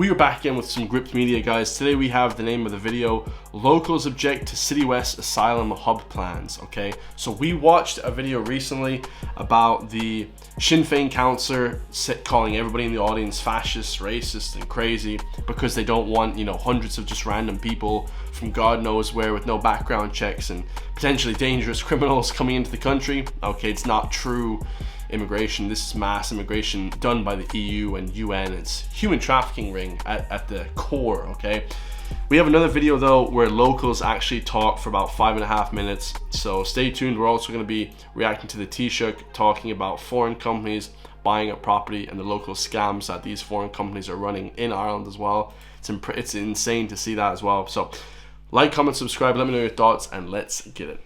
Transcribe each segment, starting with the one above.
We are back again with some gripped media, guys. Today we have the name of the video, Locals Object to Citywest Asylum Hub Plans, okay? So we watched a video recently about the Sinn Féin councillor calling everybody in the audience fascist, racist, and crazy because they don't want, you know, hundreds of just random people from God knows where with no background checks and potentially dangerous criminals coming into the country. Okay, it's not true immigration. This is mass immigration done by the EU and UN. It's human trafficking ring at the core, okay? We have another video though where locals actually talk for about 5.5 minutes, so stay tuned. We're also going to be reacting to the Taoiseach talking about foreign companies buying up property and the local scams that these foreign companies are running in Ireland as well. It's insane to see that as well. So like, comment, subscribe, let me know your thoughts, and let's get it.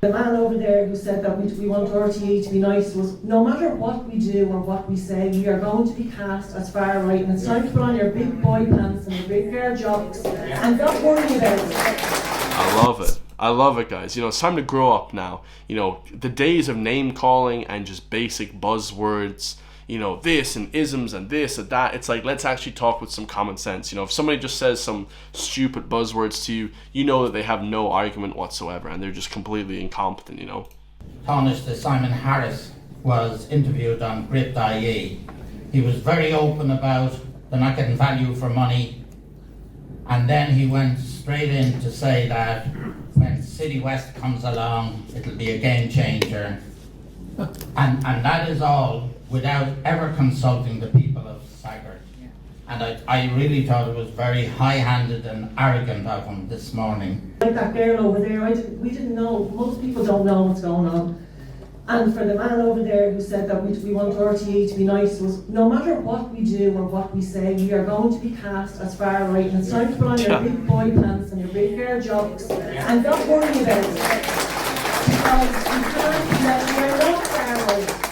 The man over there who said that we want RTE to be nice to us, no matter what we do or what we say, we are going to be cast as far right, and it's time to put on your big boy pants and your big girl jocks and not worry about it. I love it. I love it, guys. You know, it's time to grow up now. You know, the days of name calling and just basic buzzwords, you know, this and isms and this and that. It's like, let's actually talk with some common sense. You know, if somebody just says some stupid buzzwords to you, you know that they have no argument whatsoever and they're just completely incompetent, you know. Taoiseach Simon Harris was interviewed on Gript.ie. He was very open about they're not getting value for money, and then he went straight in to say that when Citywest comes along, it'll be a game changer. And that is all without ever consulting the people of Sagard. And I really thought it was very high-handed and arrogant of him this morning. Like that girl over there, we didn't know, most people don't know what's going on. And for the man over there who said that we want RTE to be nice to us, no matter what we do or what we say, we are going to be cast as far right, and it's time to put on your big boy pants and your big girl jocks and not worry about it. Because we can't let, we are not far right.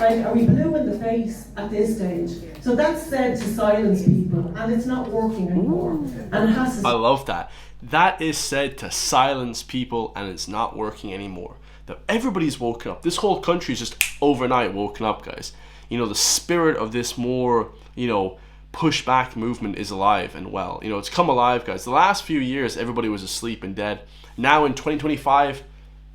Like, are we blue in the face at this stage? So that's said to silence people, and it's not working anymore. And it has to. I love that. That is said to silence people, and it's not working anymore. That everybody's woken up. This whole country is just overnight woken up, guys. You know, the spirit of this more, you know, pushback movement is alive and well. You know, it's come alive, guys. The last few years, everybody was asleep and dead. Now in 2025,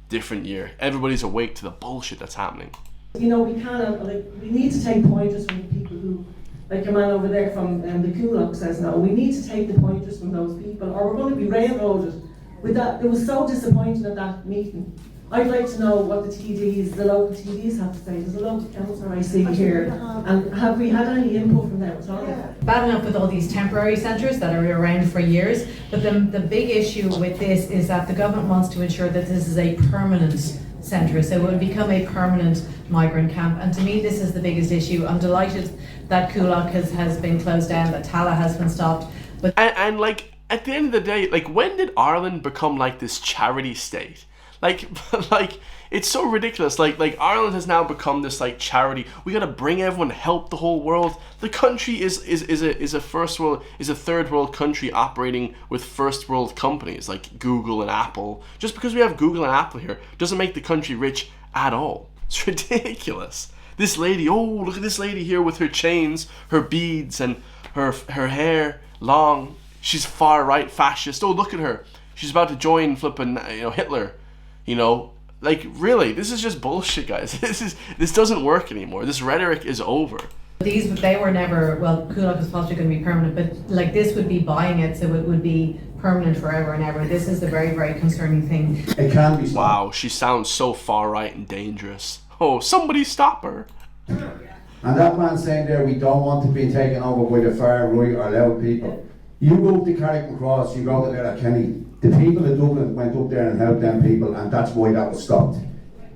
different year. Everybody's awake to the bullshit that's happening. You know, we cannot, like, we need to take pointers from the people who, like your man over there from the Kulak says now, we need to take the pointers from those people or we're going to be railroaded. With that, it was so disappointing at that meeting. I'd like to know what the TDs, the local TDs have to say. There's a local councillor I see here, and have we had any input from them at all? Bad enough with all these temporary centres that are around for years, but the big issue with this is that the government wants to ensure that this is a permanent centre, so it will become a permanent migrant camp, and to me this is the biggest issue. I'm delighted that Kulak has been closed down, that Tala has been stopped. But and like, at the end of the day, like, when did Ireland become like this charity state? Like it's so ridiculous. Like Ireland has now become this like charity. We gotta bring everyone, help the whole world. The country is a third world country operating with first world companies like Google and Apple. Just because we have Google and Apple here doesn't make the country rich at all. It's ridiculous. This lady, oh, look at this lady here with her chains, her beads, and her hair long. She's far right fascist. Oh, look at her. She's about to join flipping, you know, Hitler. You know, like, really, this is just bullshit, guys. This doesn't work anymore. This rhetoric is over. They were never, well, Kulak is possibly going to be permanent, but like this would be buying it, so it would be permanent forever and ever. This is the very, very concerning thing. It can be. Wow, she sounds so far right and dangerous. Oh, somebody stop her. And that man saying there, we don't want to be taken over by the far right or loud people. You go up to Carrick Cross, you go to Letterkenny. The people in Dublin went up there and helped them people, and that's why that was stopped.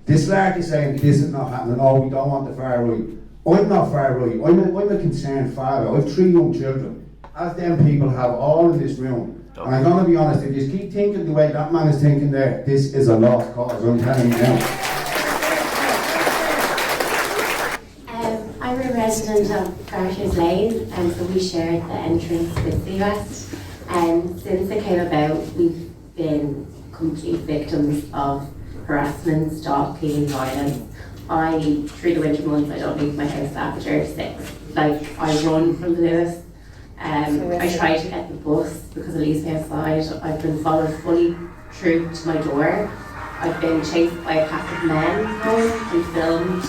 This lark is saying this is not happening. Oh, we don't want the far right. I'm not far right. I'm a concerned father. I have 3 young children, as them people have all in this room. And I'm going to be honest, if you keep thinking the way that man is thinking there, this is a lost cause. I'm telling you now. I'm a resident of Garter's Lane, and so we shared the entrance with Citywest. And since it came about, we've been complete victims of harassment, stalking, violence. Through the winter months, I don't leave my house after 6. Like, I run from the Lewis. I tried to get the bus because it leaves me outside. I've been followed fully through to my door. I've been chased by a pack of men home and filmed.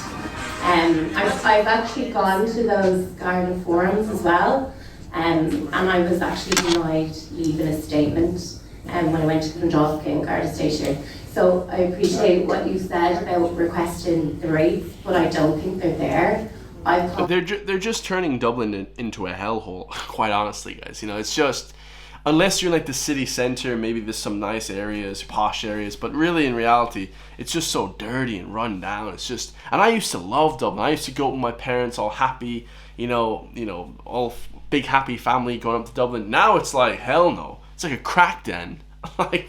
I've actually gone to those garden forums as well, and I was actually denied leaving a statement when I went to Clondalkin and Garda Station. So I appreciate what you said about requesting the rates, but I don't think they're there. They're just turning Dublin into a hellhole, quite honestly, guys. You know, it's just, unless you're like the city centre, maybe there's some nice areas, posh areas, but really in reality, it's just so dirty and run down. It's just, and I used to love Dublin. I used to go with my parents, all happy, you know, all big happy family going up to Dublin. Now it's like, hell no. It's like a crack den. Like,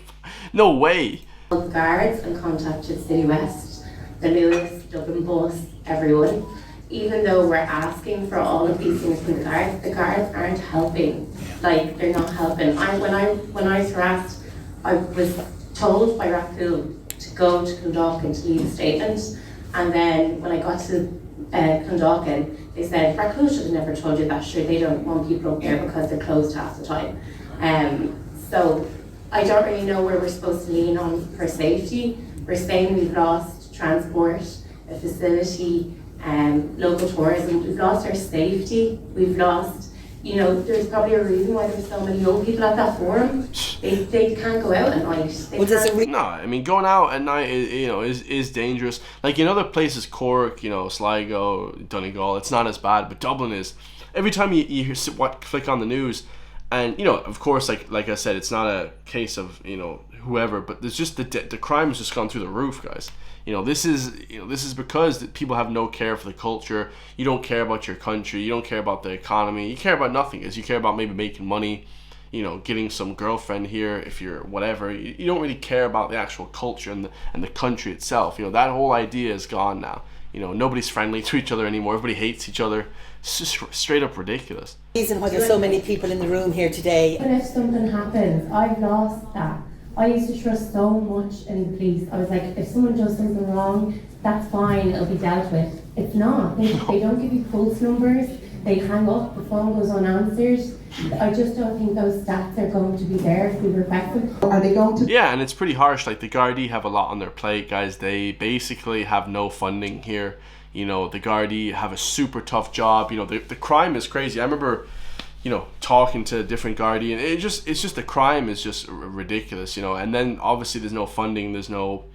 no way. The guards and contacted Citywest, the Lewis, Dublin bus, everyone. Even though we're asking for all of these things from the guards aren't helping. Like, they're not helping. When I was harassed, I was told by Rathcoole to go to Clondalkin to leave a statement, and then when I got to Clondalkin, they said Rathcoole should have never told you that. Sure, they don't want people up there because they're closed half the time. So I don't really know where we're supposed to lean on for safety. We're saying we've lost transport, a facility, local tourism. We've lost our safety. We've lost, you know, there's probably a reason why there's so many young people at that forum. They can't go out at night. No, I mean, going out at night is dangerous. Like in other places, Cork, you know, Sligo, Donegal, it's not as bad, but Dublin is. Every time you click on the news, and you know, of course, like I said, it's not a case of, you know, whoever, but there's just the crime has just gone through the roof, guys. You know, this is because people have no care for the culture. You don't care about your country. You don't care about the economy. You care about nothing, because you care about maybe making money, you know, getting some girlfriend here if you're whatever. You don't really care about the actual culture and the country itself. You know, that whole idea is gone now. You know, nobody's friendly to each other anymore. Everybody hates each other. It's just straight up ridiculous. Reason why there's so many people in the room here today. Even if something happens, I've lost that. I used to trust so much in the police. I was like, if someone does something wrong, that's fine, it'll be dealt with. It's not. They don't give you pulse numbers. They hang up, the phone goes unanswered. I just don't think those stats are going to be there if we respect them. Are they going to? Yeah, and it's pretty harsh. Like, the Gardaí have a lot on their plate, guys. They basically have no funding here. You know, the Gardaí have a super tough job. You know, the crime is crazy. I remember, you know, talking to different Gardaí, and it's just the crime is just ridiculous, you know. And then obviously there's no funding, there's no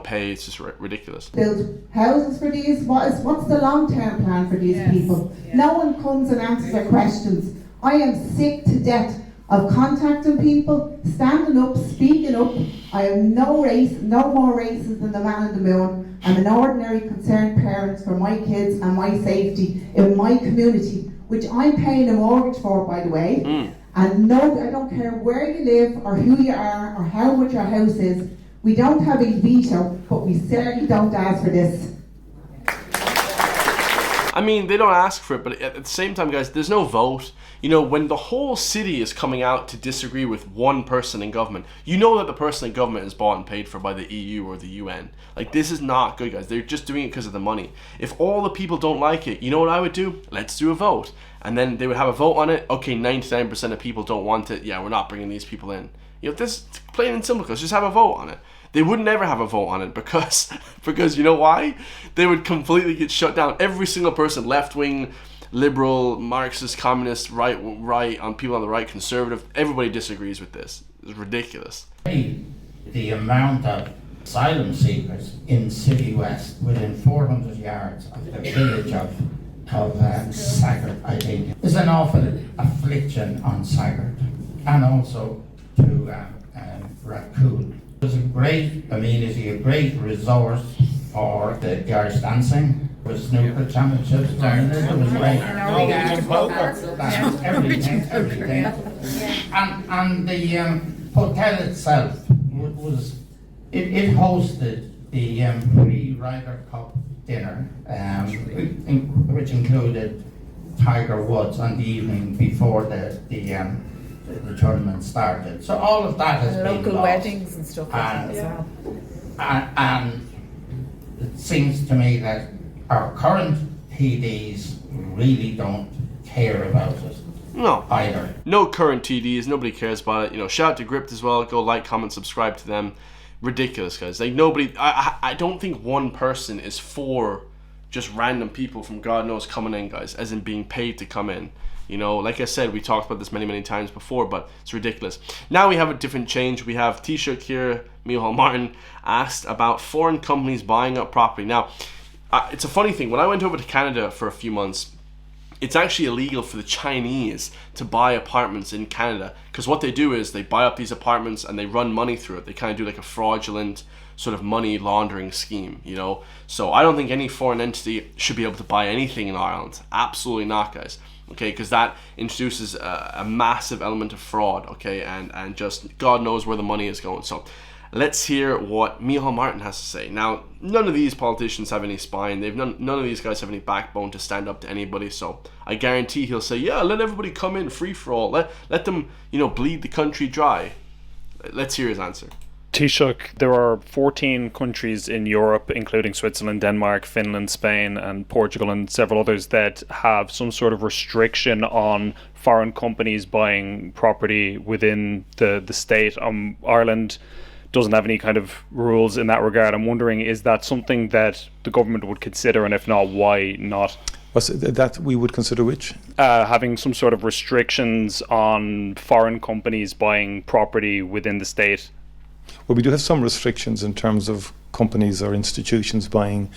pay. It's just ridiculous. Build houses for these. What's the long-term plan for these people? Yes. No one comes and answers our questions. I am sick to death of contacting people, standing up, speaking up. I am no more racist than the man in the moon. I'm an ordinary concerned parent for my kids and my safety in my community, which I'm paying a mortgage for, by the way. And no, I don't care where you live or who you are or how much your house is. We don't have a veto, but we certainly don't ask for this. I mean, they don't ask for it, but at the same time, guys, there's no vote. You know, when the whole city is coming out to disagree with one person in government, you know that the person in government is bought and paid for by the EU or the UN. Like, this is not good, guys. They're just doing it because of the money. If all the people don't like it, you know what I would do? Let's do a vote. And then they would have a vote on it. Okay, 99% of people don't want it. Yeah, we're not bringing these people in. You know, this is plain and simple, because just have a vote on it. They would never have a vote on it because you know why? They would completely get shut down. Every single person, left-wing, liberal, Marxist, communist, right, on people on the right, conservative, everybody disagrees with this. It's ridiculous. The amount of asylum seekers in Citywest within 400 yards of the village of Sagard, I think, is an awful affliction on Sagard, and also to Rathcoole. It was a great amenity, a great resource for the girls dancing. There was snooker championships running there. There was everything. And the hotel itself it hosted the pre-Ryder Cup dinner, which included Tiger Woods on the evening before the tournament started. So all of that has been local lost. Weddings and stuff like that as well. And it seems to me that our current PDs really don't care about it. No. either. No current TDs. Nobody cares about it. You know, shout out to Gript as well. Go like, comment, subscribe to them. Ridiculous, guys. Like, nobody... I don't think one person is for just random people from God knows coming in, guys, as in being paid to come in. You know, like I said, we talked about this many times before, but it's ridiculous. Now we have a different change. We have Taoiseach here, Micheál Martin, asked about foreign companies buying up property. Now, it's a funny thing. When I went over to Canada for a few months, it's actually illegal for the Chinese to buy apartments in Canada, because what they do is they buy up these apartments and they run money through it. They kind of do like a fraudulent sort of money laundering scheme, you know. So I don't think any foreign entity should be able to buy anything in Ireland. Absolutely not, guys. Okay, because that introduces a massive element of fraud, okay, and just God knows where the money is going. So let's hear what Micheál Martin has to say. Now, none of these politicians have any spine. None of these guys have any backbone to stand up to anybody. So I guarantee he'll say, yeah, let everybody come in free for all. Let them, you know, bleed the country dry. Let's hear his answer. Taoiseach, there are 14 countries in Europe, including Switzerland, Denmark, Finland, Spain and Portugal and several others, that have some sort of restriction on foreign companies buying property within the state. Ireland doesn't have any kind of rules in that regard. I'm wondering, is that something that the government would consider, and if not, why not? Was it that we would consider which? Having some sort of restrictions on foreign companies buying property within the state. Well, we do have some restrictions in terms of companies or institutions buying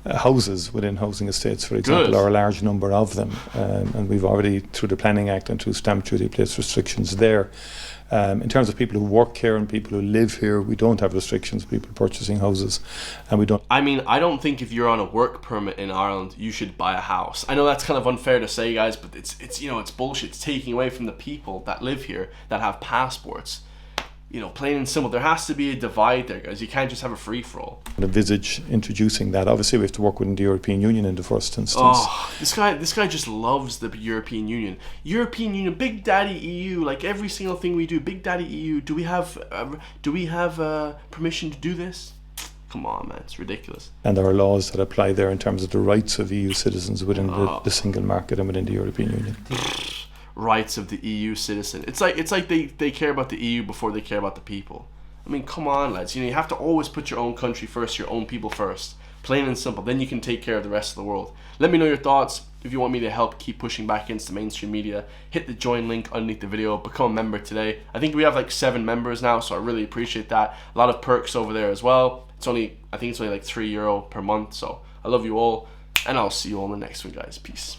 houses within housing estates, for example, or a large number of them. And we've already, through the Planning Act and through stamp duty, placed restrictions there. In terms of people who work here and people who live here, we don't have restrictions, people purchasing houses, and we don't. I mean, I don't think if you're on a work permit in Ireland, you should buy a house. I know that's kind of unfair to say, guys, but it's you know, it's bullshit. It's taking away from the people that live here, that have passports. You know, plain and simple. There has to be a divide there, guys. You can't just have a free-for-all. Envisage introducing that. Obviously, we have to work within the European Union in the first instance. Oh, this guy just loves the European Union. European Union, Big Daddy EU. Like every single thing we do, Big Daddy EU. Do we have permission to do this? Come on, man, it's ridiculous. And there are laws that apply there in terms of the rights of EU citizens within the single market and within the European Union. Rights of the EU citizen. It's like they care about the EU before they care about the people. I mean, come on, lads. You know, you have to always put your own country first, your own people first. Plain and simple. Then you can take care of the rest of the world. Let me know your thoughts. If you want me to help keep pushing back against the mainstream media, hit the join link underneath the video. Become a member today. I think we have like 7 members now, so I really appreciate that. A lot of perks over there as well. I think it's only like €3 per month. So I love you all, and I'll see you all in the next one, guys. Peace.